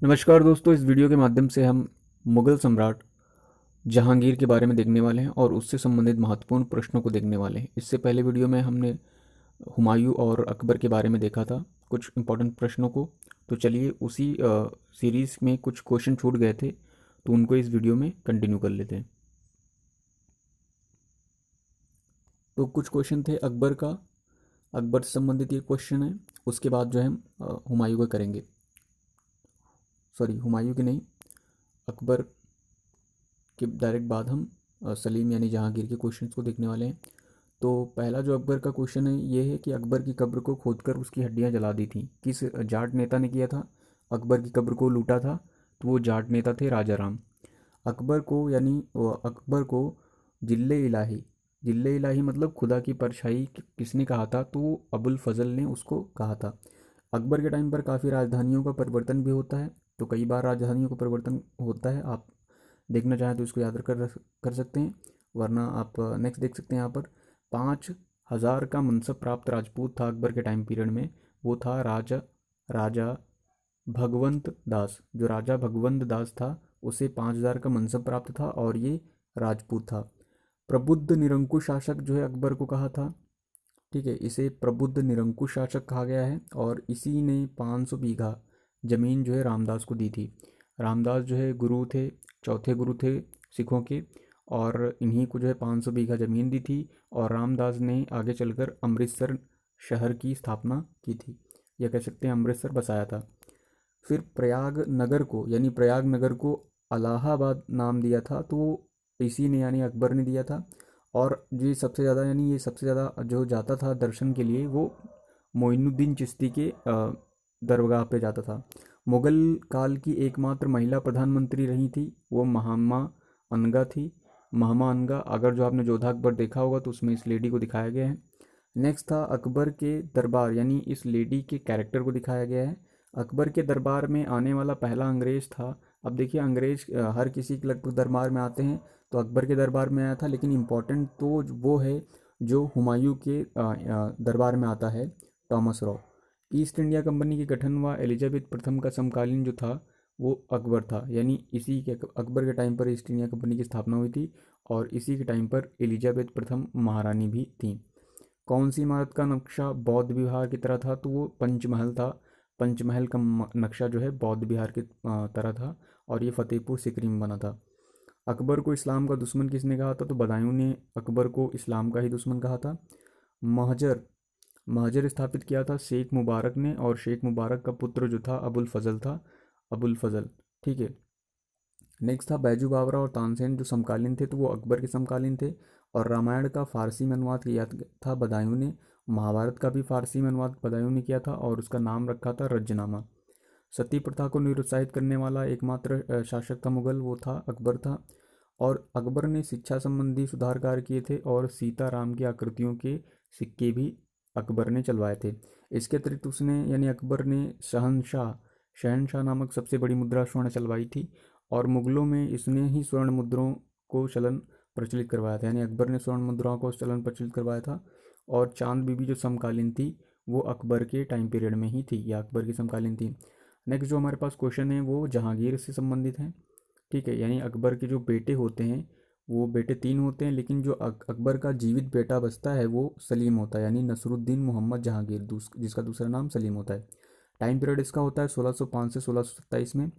नमस्कार दोस्तों, इस वीडियो के माध्यम से हम मुग़ल सम्राट जहांगीर के बारे में देखने वाले हैं और उससे संबंधित महत्वपूर्ण प्रश्नों को देखने वाले हैं। इससे पहले वीडियो में हमने हुमायूं और अकबर के बारे में देखा था, कुछ इंपॉर्टेंट प्रश्नों को। तो चलिए उसी सीरीज़ में कुछ क्वेश्चन छूट गए थे, तो उनको इस वीडियो में कंटिन्यू कर लेते हैं। तो कुछ क्वेश्चन थे अकबर का, अकबर से संबंधित ये क्वेश्चन है। उसके बाद जो है हम हुमायूं का करेंगे, सॉरी हुमायूं की नहीं, अकबर के डायरेक्ट बाद हम सलीम यानी जहांगीर के क्वेश्चंस को देखने वाले हैं। तो पहला जो अकबर का क्वेश्चन है ये है कि अकबर की कब्र को खोदकर उसकी हड्डियां जला दी थी, किस जाट नेता ने किया था? अकबर की कब्र को लूटा था तो वो जाट नेता थे राजा राम। अकबर को यानी अकबर को जिल्ले इलाही, जिल्ले इलाही मतलब खुदा की परछाई किसने कहा था? तो अबुल फजल ने उसको कहा था। अकबर के टाइम पर काफ़ी राजधानियों का परिवर्तन भी होता है, तो कई बार राजधानियों का परिवर्तन होता है। आप देखना चाहें तो इसको याद कर सकते हैं, वरना आप नेक्स्ट देख सकते हैं यहाँ पर। 5,000 का मनसब प्राप्त राजपूत था अकबर के टाइम पीरियड में, वो था राजा राजा भगवंत दास। जो राजा भगवंत दास था उसे 5,000 का मनसब प्राप्त था और ये राजपूत था। प्रबुद्ध निरंकुश शासक जो है अकबर को कहा था, ठीक है, इसे प्रबुद्ध निरंकुश शासक कहा गया है। और इसी ने 500 बीघा जमीन जो है रामदास को दी थी। रामदास जो है गुरु थे, चौथे गुरु थे सिखों के, और इन्हीं को जो है 500 बीघा ज़मीन दी थी। और रामदास ने आगे चलकर अमृतसर शहर की स्थापना की थी, या कह सकते हैं अमृतसर बसाया था। फिर प्रयाग नगर को यानी प्रयाग नगर को अलाहाबाद नाम दिया था, तो इसी ने यानी अकबर ने दिया था। और ये सबसे ज़्यादा यानी ये सबसे ज़्यादा जो जाता था दर्शन के लिए वो मोइनुद्दीन चिश्ती के दरगाह पे जाता था। मुग़ल काल की एकमात्र महिला प्रधानमंत्री रही थी, वो महामा अनगा थी। महामा अनगा, अगर जो आपने जोधा अकबर देखा होगा तो उसमें इस लेडी को दिखाया गया है। नेक्स्ट था अकबर के दरबार, यानी इस लेडी के कैरेक्टर को दिखाया गया है। अकबर के दरबार में आने वाला पहला अंग्रेज़ था। अब देखिए अंग्रेज़ हर किसी के लगभग दरबार में आते हैं, तो अकबर के दरबार में आया था, लेकिन इम्पॉर्टेंट तो वो है जो हुमायूं के दरबार में आता है, Thomas raw. East India company के गठन व एलिजाबेथ प्रथम का समकालीन जो था वो अकबर था, यानी इसी के अकबर के टाइम पर ईस्ट इंडिया कंपनी की स्थापना हुई थी, और इसी के टाइम पर एलिजाबेथ प्रथम महारानी भी थी। कौन सी इमारत का नक्शा बौद्ध विहार की तरह था? तो वो पंचमहल था। पंचमहल का नक्शा जो है बौद्ध विहार की तरह था, और ये फतेहपुर सिकरी में बना था। अकबर को इस्लाम का दुश्मन किसने कहा था? तो बदायूं ने अकबर को इस्लाम का ही दुश्मन कहा था। महजर महजर स्थापित किया था शेख मुबारक ने, और शेख मुबारक का पुत्र जो था अबुल फजल था, अबुल फजल, ठीक है। नेक्स्ट था बैजू बावरा और तानसेन जो समकालीन थे, तो वो अकबर के समकालीन थे। और रामायण का फारसी में अनुवाद किया था बदायूं ने। महाभारत का भी फारसी में अनुवाद बदायूं ने किया था, और उसका नाम रखा था रज्जनामा। सती प्रथा को निरुत्साहित करने वाला एकमात्र शासक था मुगल, वो था अकबर था। और अकबर ने शिक्षा संबंधी सुधार कार्य किए थे, और सीताराम की आकृतियों के सिक्के भी अकबर ने चलवाए थे। इसके अतिरिक्त उसने यानी अकबर ने शहनशाह शहनशाह नामक सबसे बड़ी मुद्रा स्वर्ण चलवाई थी, और मुगलों में इसने ही स्वर्ण मुद्राओं को चलन प्रचलित करवाया था, यानी अकबर ने स्वर्ण मुद्राओं को चलन प्रचलित करवाया था। और चांद बीबी जो समकालीन थी वो अकबर के टाइम पीरियड में ही थी, या अकबर की समकालीन थी। नेक्स्ट जो हमारे पास क्वेश्चन है वो जहांगीर से संबंधित है, ठीक है। यानी अकबर के जो बेटे होते हैं वो बेटे 3 होते हैं, लेकिन जो अकबर का जीवित बेटा बचता है वो सलीम होता है, यानी नसरुद्दीन मोहम्मद जहांगीर, जिसका दूसरा नाम सलीम होता है। टाइम पीरियड इसका होता है 1605 से 1627 में।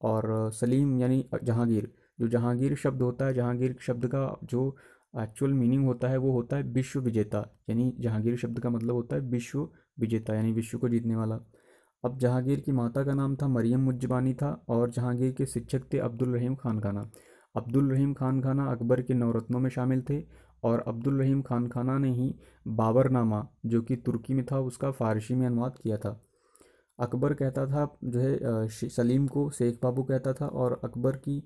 और सलीम यानी जहांगीर, जो जहांगीर शब्द होता है, जहांगीर शब्द का जो एक्चुअल मीनिंग होता है वो होता है विश्व विजेता, यानी जहांगीर शब्द का मतलब होता है विश्व विजेता, यानी विश्व को जीतने वाला। अब जहांगीर की माता का नाम था मरियम मुज्जबानी था, और जहांगीर के शिक्षक थे अब्दुल रहीम खान खाना। अब्दुल रहीम खान खाना अकबर के नवरत्नों में शामिल थे, और अब्दुल रहीम खान खाना ने ही बाबरनामा जो कि तुर्की में था उसका फ़ारसी में अनुवाद किया था। अकबर कहता था जो है सलीम को शेख बाबू कहता था, और अकबर की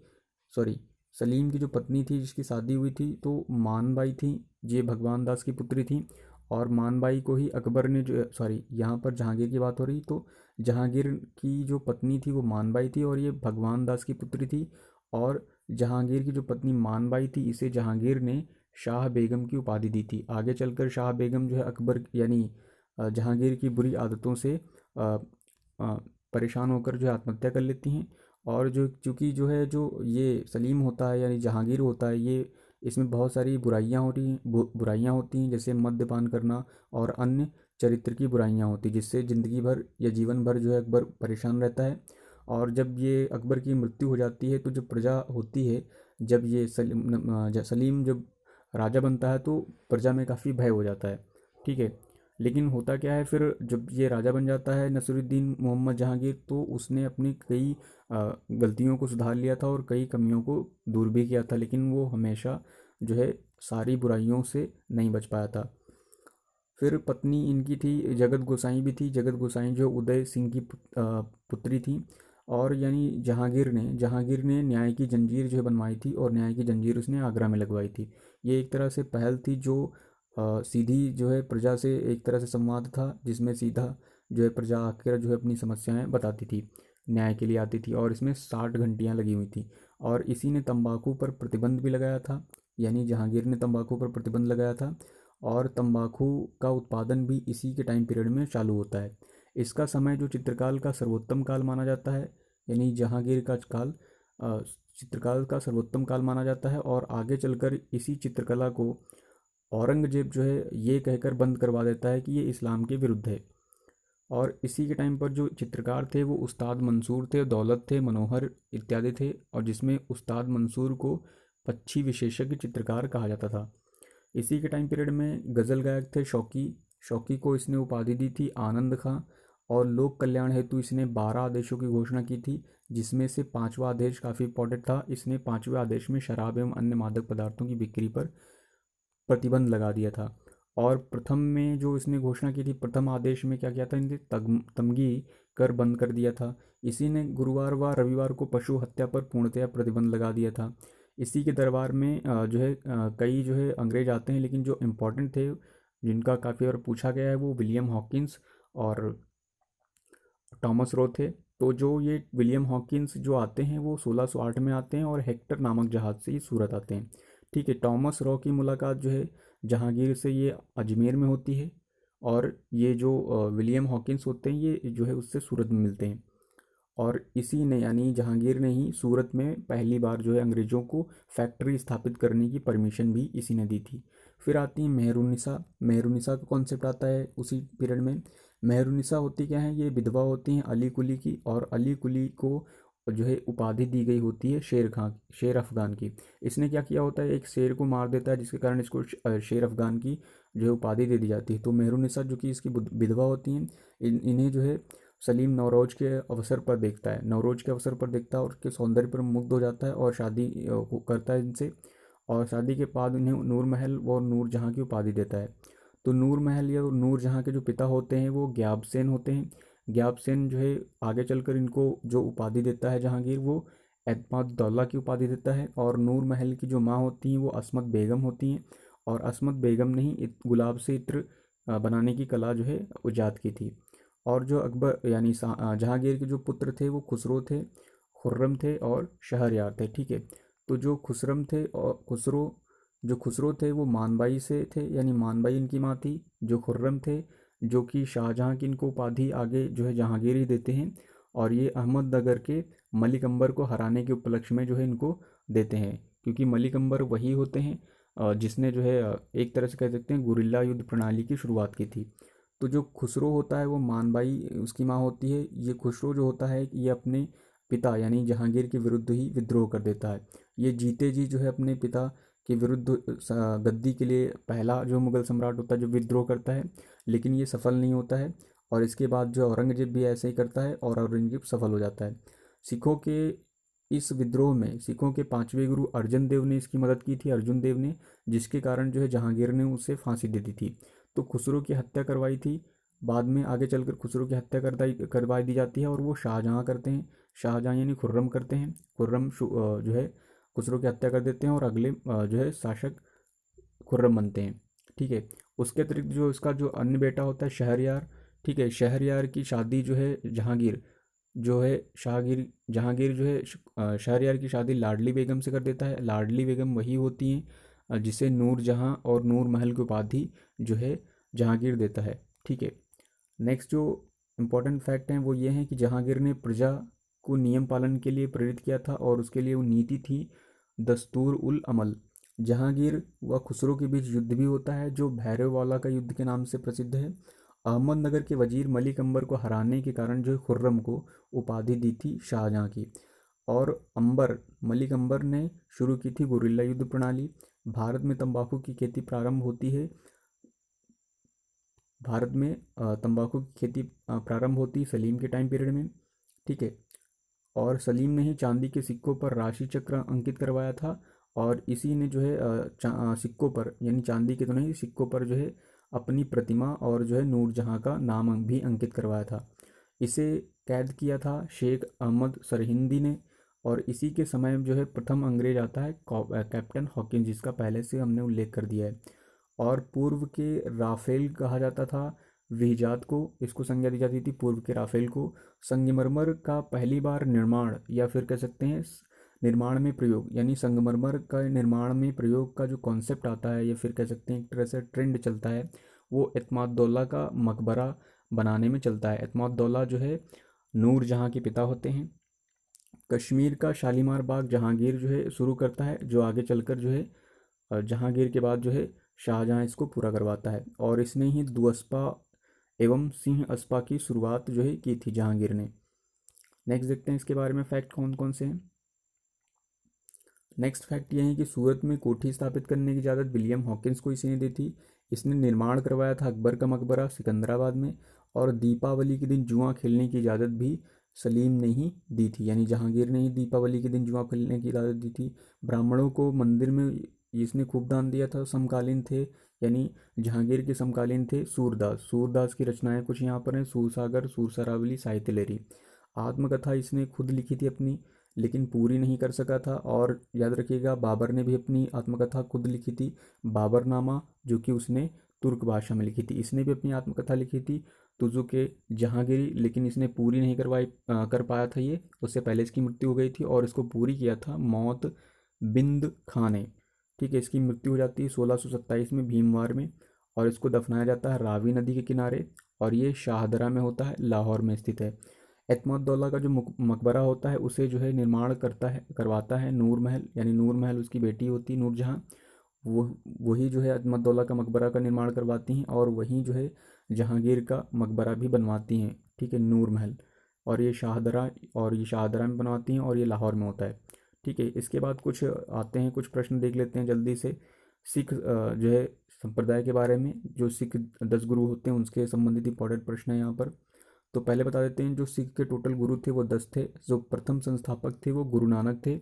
सॉरी सलीम की जो पत्नी थी जिसकी शादी हुई थी तो मानबाई थी, ये भगवान दास की पुत्री थी। और मानबाई को ही अकबर ने जो सॉरी यहाँ पर जहांगीर की बात हो रही, तो जहांगीर की जो पत्नी थी वो मानबाई थी, और ये भगवान दास की पुत्री थी। और जहांगीर की जो पत्नी मानबाई थी इसे जहांगीर ने शाह बेगम की उपाधि दी थी। आगे चलकर शाह बेगम जो है अकबर यानी जहांगीर की बुरी आदतों से परेशान होकर जो है आत्महत्या कर लेती हैं। और जो चूँकि जो है जो ये सलीम होता है यानी जहांगीर होता है, ये इसमें बहुत सारी बुराइयाँ हो रही हैं, बुराइयाँ होती हैं, जैसे मद्यपान करना और अन्य चरित्र की बुराइयाँ होती, जिससे ज़िंदगी भर या जीवन भर जो है अकबर परेशान रहता है। और जब ये अकबर की मृत्यु हो जाती है तो जो प्रजा होती है, जब ये सलीम जब राजा बनता है तो प्रजा में काफ़ी भय हो जाता है। ठीक है। लेकिन होता क्या है फिर, जब ये राजा बन जाता है नसीरुद्दीन मोहम्मद जहांगीर, तो उसने अपनी कई गलतियों को सुधार लिया था और कई कमियों को दूर भी किया था, लेकिन वो हमेशा जो है सारी बुराइयों से नहीं बच पाया था। फिर पत्नी इनकी थी जगत गोसाई भी थी, जगत गोसाई जो उदय सिंह की पुत्री थी। और यानी जहांगीर ने न्याय की जंजीर जो है बनवाई थी, और न्याय की जंजीर उसने आगरा में लगवाई थी। ये एक तरह से पहल थी जो सीधी जो है प्रजा से एक तरह से संवाद था, जिसमें सीधा जो है प्रजा आकर जो है अपनी समस्याएं बताती थी, न्याय के लिए आती थी। और इसमें 60 घंटियाँ लगी हुई थी। और इसी ने तंबाकू पर प्रतिबंध भी लगाया था, यानी जहांगीर ने तंबाकू पर प्रतिबंध लगाया था। और तंबाकू का उत्पादन भी इसी के टाइम पीरियड में चालू होता है। इसका समय जो चित्रकाल का सर्वोत्तम काल माना जाता है, यानी जहांगीर का काल चित्रकाल का सर्वोत्तम काल माना जाता है। और आगे चलकर इसी चित्रकला को औरंगजेब जो है ये कहकर बंद करवा देता है कि ये इस्लाम के विरुद्ध है। और इसी के टाइम पर जो चित्रकार थे वो उस्ताद मंसूर थे, दौलत थे, मनोहर इत्यादि थे। और जिसमें उस्ताद मंसूर को पक्षी विशेषज्ञ चित्रकार कहा जाता था। इसी के टाइम पीरियड में गज़ल गायक थे शौकी। शौकी को इसने उपाधि दी थी आनंद खां। और लोक कल्याण हेतु इसने 12 आदेशों की घोषणा की थी, जिसमें से पांचवा आदेश काफ़ी इंपॉर्टेंट था। इसने पांचवें आदेश में शराब एवं अन्य मादक पदार्थों की बिक्री पर प्रतिबंध लगा दिया था। और प्रथम में जो इसने घोषणा की थी, प्रथम आदेश में क्या किया था, इनने तमगी कर बंद कर दिया था। इसी ने गुरुवार व रविवार को पशु हत्या पर पूर्णतया प्रतिबंध लगा दिया था। इसी के दरबार में जो है कई जो है अंग्रेज आते हैं, लेकिन जो इम्पोर्टेंट थे जिनका काफ़ी बार पूछा गया है वो विलियम हॉकिंस और टॉमस रो थे। तो जो ये विलियम हॉकिंस जो आते हैं वो 1608 में आते हैं और हेक्टर नामक जहाज़ से ये सूरत आते हैं। ठीक है। टॉमस रॉ की मुलाकात जो है जहांगीर से ये अजमेर में होती है। और ये जो विलियम हॉकिंस होते हैं ये जो है उससे सूरत में मिलते हैं। और इसी ने यानी जहांगीर ने ही सूरत में पहली बार जो है अंग्रेज़ों को फैक्ट्री स्थापित करने की परमिशन भी इसी ने दी थी। फिर आती है मेहरुन्निसा। मेहरुन्निसा का कॉन्सेप्ट आता है उसी पीरियड में। मेहरुन्निसा होती क्या है, ये विधवा होती हैं अली कुली की। और अली कुली को जो है उपाधि दी गई होती है शेर अफगान की। इसने क्या किया होता है, एक शेर को मार देता है, जिसके कारण इसको शेर अफगान की जो है उपाधि दे दी जाती है। तो मेहरुन्निसा जो कि इसकी विधवा होती हैं, इन्हें जो है सलीम नवरोज के अवसर पर देखता है, नवरोज के अवसर पर देखता है और उसके सौंदर्य पर मुग्ध हो जाता है और शादी करता है इनसे। और शादी के बाद इन्हें नूर महल व नूर जहाँ की उपाधि देता है। तो नूर महल या नूर जहाँ के जो पिता होते हैं वो ग्याबसेन होते हैं। ग्याबसेन जो है आगे चलकर इनको जो उपाधि देता है जहांगीर, वो एतमाद दौला की उपाधि देता है। और नूर महल की जो माँ होती हैं वो असमत बेगम होती हैं। और असमत बेगम ने ही गुलाब से इत्र बनाने की कला जो है ईजाद की थी। और जो अकबर यानी जहांगीर के जो पुत्र थे वो खुसरो थे, खुर्रम थे और शहरयार थे। ठीक है। तो जो खुसरम थे और खुसरो थे वो मानबाई से थे, यानी मानबाई इनकी माँ थी। जो खुर्रम थे जो कि शाहजहाँ की इनको उपाधि आगे जो है जहांगीर ही देते हैं। और ये अहमदनगर के मलिक अंबर को हराने के उपलक्ष्य में जो है इनको देते हैं, क्योंकि मलिक अंबर वही होते हैं जिसने जो है एक तरह से कह सकते हैं गुरिल्ला युद्ध प्रणाली की शुरुआत की थी। तो जो खुसरो होता है वो मानबाई उसकी माँ होती है। ये खुसरो जो होता है ये अपने पिता यानी जहांगीर के विरुद्ध ही विद्रोह कर देता है। ये जीते जी जो है अपने पिता के विरुद्ध गद्दी के लिए पहला जो मुगल सम्राट होता है जो विद्रोह करता है, लेकिन ये सफल नहीं होता है। और इसके बाद जो औरंगजेब भी ऐसे ही करता है और औरंगजेब सफल हो जाता है। सिखों के इस विद्रोह में सिखों के पांचवें गुरु अर्जन देव ने इसकी मदद की थी, अर्जुन देव ने, जिसके कारण जो है जहांगीर ने उसे फांसी दे दी थी। तो खुसरो की हत्या करवाई थी। बाद में आगे चलकर खुसरो की हत्या करवा दी जाती है और वो शाहजहाँ करते हैं। शाहजहाँ यानी खुर्रम करते हैं। खुर्रम जो है खुसरो की हत्या कर देते हैं और अगले जो है शासक खुर्रम बनते हैं। ठीक है। उसके अतिरिक्त जो इसका जो अन्य बेटा होता है शहरयार। ठीक है। शहरयार की शादी जो है जहांगीर जो है शाहगीर जहांगीर जो है शहरयार की शादी लाडली बेगम से कर देता है। लाडली बेगम वही होती हैं जिसे नूर जहां और नूर महल की उपाधि जो है जहांगीर देता है। ठीक है। नेक्स्ट जो इम्पोर्टेंट फैक्ट हैं वो ये हैं कि जहांगीर ने प्रजा को नियम पालन के लिए प्रेरित किया था और उसके लिए वो नीति थी दस्तूर उल अमल। जहांगीर व खुसरो के बीच युद्ध भी होता है जो भैरववाला का युद्ध के नाम से प्रसिद्ध है। अहमदनगर के वजीर मलिक अंबर को हराने के कारण जो है खुर्रम को उपाधि दी थी शाहजहाँ की। और मलिक अंबर ने शुरू की थी गुरिल्ला युद्ध प्रणाली। भारत में तंबाकू की खेती प्रारंभ होती है। भारत में तंबाकू की खेती प्रारंभ होती सलीम के टाइम पीरियड में। ठीक है। और सलीम ने ही चांदी के सिक्कों पर राशि चक्र अंकित करवाया था। और इसी ने जो है सिक्कों पर यानी चांदी के तो नहीं सिक्कों पर जो है अपनी प्रतिमा और जो है नूरजहाँ का नाम भी अंकित करवाया था। इसे कैद किया था शेख अहमद सरहिंदी ने। और इसी के समय जो है प्रथम अंग्रेज आता है कैप्टन हॉकिंस, जिसका पहले से हमने उल्लेख कर दिया है। और पूर्व के राफेल कहा जाता था विजात को, इसको संज्ञा दी जाती थी पूर्व के राफेल को। संगमरमर का पहली बार निर्माण या फिर कह सकते हैं निर्माण में प्रयोग, यानी संगमरमर का निर्माण में प्रयोग का जो कॉन्सेप्ट आता है या फिर कह सकते हैं एक तरह से ट्रेंड चलता है, वो एतमादुद्दौला का मकबरा बनाने में चलता है। एतमादुद्दौला जो है नूरजहाँ के पिता होते हैं। कश्मीर का शालीमार बाग जहांगीर जो है शुरू करता है, जो आगे चलकर जो है जहांगीर के बाद जो है शाहजहाँ इसको पूरा करवाता है। और इसने ही दुअस्पा एवं सिंह अस्पा की शुरुआत जो है की थी जहांगीर ने। नेक्स्ट देखते हैं इसके बारे में फैक्ट कौन कौन से हैं। नेक्स्ट फैक्ट ये है कि सूरत में कोठी स्थापित करने की इजाज़त विलियम हॉकिंस को इसी ने दी थी। इसने निर्माण करवाया था अकबर का मकबरा सिकंदराबाद में। और दीपावली के दिन जुआ खेलने की इजाज़त भी सलीम ने ही दी थी, यानी जहांगीर ने ही दीपावली के दिन जुआ खेलने की इजाज़त दी थी। ब्राह्मणों को मंदिर में इसने खूब दान दिया था। समकालीन थे यानी जहांगीर के समकालीन थे सूरदास। सूरदास की रचनाएं कुछ यहाँ पर हैं, सूरसागर, सूरसरावली, साहित्य लहरी। आत्मकथा इसने खुद लिखी थी अपनी, लेकिन पूरी नहीं कर सका था। और याद रखिएगा बाबर ने भी अपनी आत्मकथा खुद लिखी थी, बाबरनामा, जो कि उसने तुर्क भाषा में लिखी थी। इसने भी अपनी आत्मकथा लिखी थी तुजुके जहांगीरी, लेकिन इसने पूरी नहीं कर पाया था ये, उससे पहले इसकी मृत्यु हो गई थी। और इसको पूरी किया था मौत बिंद खां ने। ठीक है, इसकी मृत्यु हो जाती है 1627 में भीमवार में। और इसको दफनाया जाता है रावी नदी के किनारे, और ये शाहदरा में होता है, लाहौर में स्थित है। एतमादुद्दौला का जो मकबरा होता है उसे जो है निर्माण करवाता है नूर महल, यानी नूर महल उसकी बेटी होती है नूरजहाँ। वो वही जो है एतमादुद्दौला का मकबरा का निर्माण करवाती हैं। और वहीं जो है जहांगीर का मकबरा भी बनवाती हैं। ठीक है, नूर महल। और ये शाहदरा में बनवाती हैं और ये लाहौर में होता है। ठीक है, इसके बाद कुछ आते हैं, कुछ प्रश्न देख लेते हैं जल्दी से। सिख जो है संप्रदाय के बारे में, जो सिख 10 गुरु होते हैं उनके संबंधित इंपॉर्टेंट प्रश्न है यहाँ पर। तो पहले बता देते हैं, जो सिख के टोटल गुरु थे वो 10 थे। जो प्रथम संस्थापक थे वो गुरु नानक थे,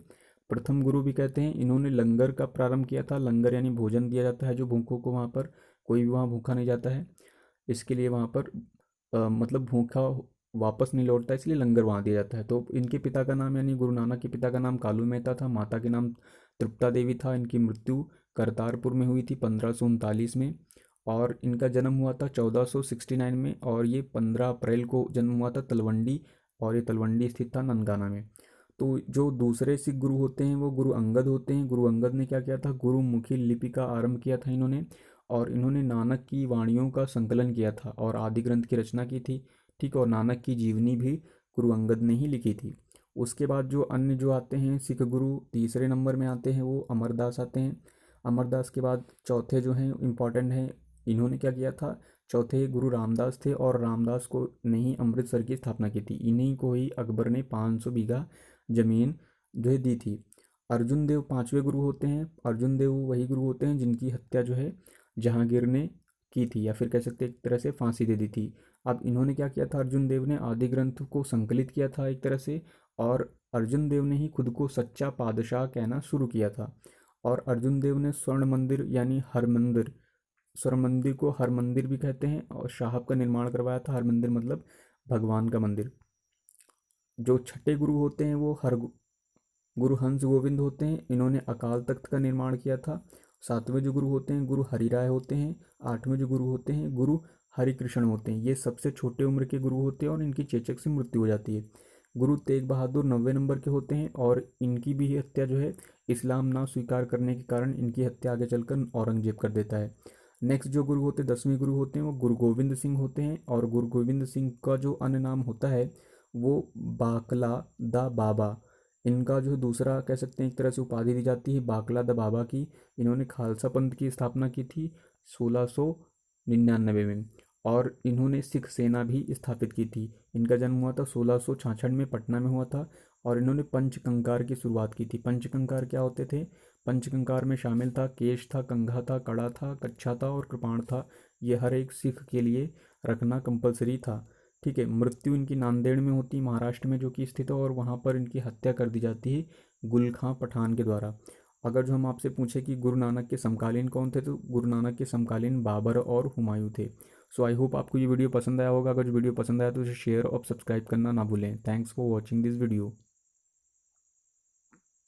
प्रथम गुरु भी कहते हैं। इन्होंने लंगर का प्रारंभ किया था। लंगर यानी भोजन दिया जाता है जो भूखों को, वहाँ पर कोई भी वहाँ भूखा नहीं जाता है, इसके लिए वहाँ पर मतलब भूखा वापस नहीं लौटता, इसलिए लंगर वहाँ दिया जाता है। तो इनके पिता का नाम यानी गुरु नानक के पिता का नाम कालू मेहता था, माता के नाम तृप्ता देवी था। इनकी मृत्यु करतारपुर में हुई थी 1539 में। और इनका जन्म हुआ था 1469 में। और ये 15 अप्रैल को जन्म हुआ था तलवंडी, और ये तलवंडी स्थित था ननकाना में। तो जो दूसरे सिख गुरु होते हैं वो गुरु अंगद होते हैं। गुरु अंगद ने क्या किया था, गुरुमुखी लिपि का आरंभ किया था इन्होंने। और इन्होंने नानक की वाणियों का संकलन किया था और आदि ग्रंथ की रचना की थी। ठीक, और नानक की जीवनी भी गुरु अंगद ने ही लिखी थी। उसके बाद जो अन्य जो आते हैं सिख गुरु, तीसरे नंबर में आते हैं वो अमरदास आते हैं। अमरदास के बाद चौथे जो हैं इम्पॉर्टेंट हैं, इन्होंने क्या किया था, चौथे गुरु रामदास थे। और रामदास को ने ही अमृतसर की स्थापना की थी। इन्हीं को ही अकबर ने 500 बीघा जमीन जो है दी थी। अर्जुन देव पांचवें गुरु होते हैं। अर्जुन देव वही गुरु होते हैं जिनकी हत्या जो है जहांगीर ने की थी, या फिर कह सकते एक तरह से फांसी दे दी थी। अब इन्होंने क्या किया था, अर्जुन देव ने आदि ग्रंथ को संकलित किया था एक तरह से। और अर्जुन देव ने ही खुद को सच्चा पादशाह कहना शुरू किया था। और अर्जुन देव ने स्वर्ण मंदिर यानी हरमंदिर, स्वर्ण मंदिर को हर मंदिर भी कहते हैं, और साहब का निर्माण करवाया था। हर मंदिर मतलब भगवान का मंदिर। जो छठे गुरु होते हैं वो गुरु हंस गोविंद होते हैं। इन्होंने अकाल तख्त का निर्माण किया था। सातवें जो गुरु होते हैं गुरु हरिराय होते हैं। आठवें जो गुरु होते हैं गुरु हरिकृष्ण होते हैं। ये सबसे छोटे उम्र के गुरु होते हैं और इनकी चेचक से मृत्यु हो जाती है। गुरु तेग बहादुर 90 नंबर के होते हैं, और इनकी भी हत्या जो है इस्लाम ना स्वीकार करने के कारण इनकी हत्या आगे चलकर औरंगजेब कर देता है। नेक्स्ट जो गुरु होते 10वें गुरु होते हैं वो गुरु गोविंद सिंह होते हैं, और गुरु गोविंद सिंह का जो अन्य नाम होता है वो बाकला दा बाबा। इनका जो दूसरा कह सकते हैं एक तरह से उपाधि दी जाती है बाकला दा बाबा की। इन्होंने खालसा पंथ की स्थापना की थी 1699 में, और इन्होंने सिख सेना भी स्थापित की थी। इनका जन्म हुआ था 1666 में पटना में हुआ था, और इन्होंने पंचकंकार की शुरुआत की थी। पंचकंकार क्या होते थे? पंचकंकार में शामिल था केश था, कंघा था, कड़ा था, कच्छा था और कृपाण था। ये हर एक सिख के लिए रखना कंपलसरी था। ठीक है। मृत्यु इनकी नांदेड़ में होती, महाराष्ट्र में जो कि स्थित है, और वहाँ पर इनकी हत्या कर दी जाती है गुल खां पठान के द्वारा। अगर जो हम आपसे पूछे कि गुरु नानक के समकालीन कौन थे, तो गुरु नानक के समकालीन बाबर और हुमायूं थे। सो आई होप आपको ये वीडियो पसंद आया होगा। अगर वीडियो पसंद आया तो इसे शेयर और सब्सक्राइब करना ना भूलें। Thanks for watching this video.